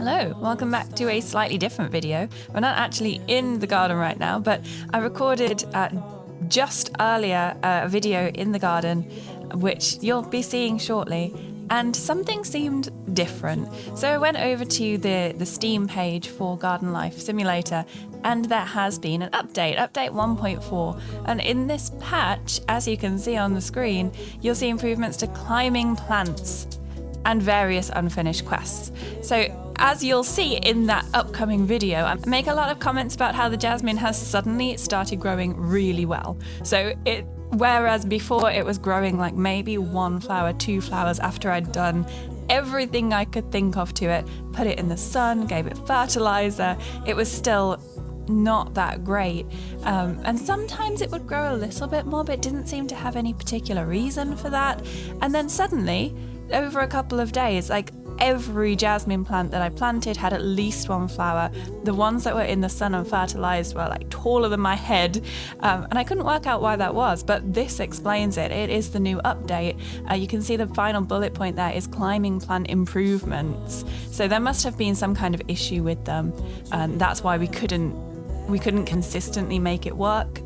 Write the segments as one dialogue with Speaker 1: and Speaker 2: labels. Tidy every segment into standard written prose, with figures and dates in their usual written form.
Speaker 1: Hello, welcome back to a slightly different video. We're not actually in the garden right now, but I recorded just earlier a video in the garden, which you'll be seeing shortly, and something seemed different. So I went over to the Steam page for Garden Life Simulator, and there has been an update 1.4. And in this patch, as you can see on the screen, you'll see improvements to climbing plants and various unfinished quests. So as you'll see in that upcoming video, I make a lot of comments about how the jasmine has suddenly started growing really well. So whereas before it was growing like maybe 1 flower, 2 flowers after I'd done everything I could think of to it, put it in the sun, gave it fertilizer, it was still not that great. And sometimes it would grow a little bit more, but it didn't seem to have any particular reason for that. And then suddenly, over a couple of days, like every jasmine plant that I planted had at least 1 flower. The ones that were in the sun and fertilized were like taller than my head, and I couldn't work out why that was, but this explains it. It is the new update. You can see the final bullet point there is climbing plant improvements. So there must have been some kind of issue with them, and that's why we couldn't consistently make it work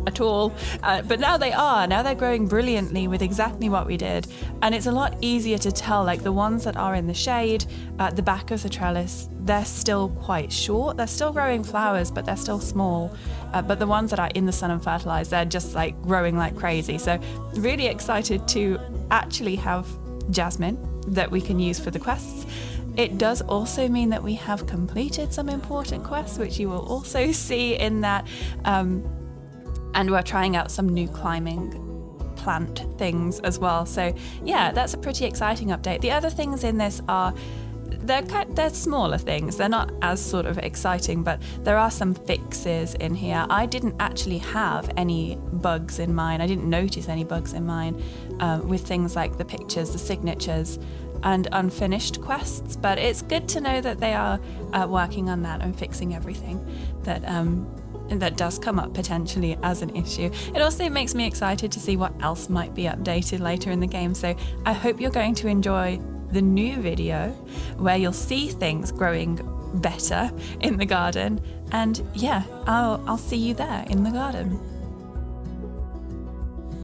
Speaker 1: at all, but now they're growing brilliantly with exactly what we did, and it's a lot easier to tell. Like the ones that are in the shade at the back of the trellis, they're still quite short, they're still growing flowers, but they're still small, but the ones that are in the sun and fertilized, they're just like growing like crazy. So really excited to actually have jasmine that we can use for the quests. It does also mean that we have completed some important quests, which you will also see in that, and we're trying out some new climbing plant things as well. So yeah, that's a pretty exciting update. The other things in this are, they're smaller things. They're not as sort of exciting, but there are some fixes in here. I didn't actually have any bugs in mine. I didn't notice any bugs in mine with things like the pictures, the signatures, and unfinished quests, but it's good to know that they are working on that and fixing everything that does come up potentially as an issue. It also makes me excited to see what else might be updated later in the game, so I hope you're going to enjoy the new video where you'll see things growing better in the garden, and yeah, I'll see you there in the garden.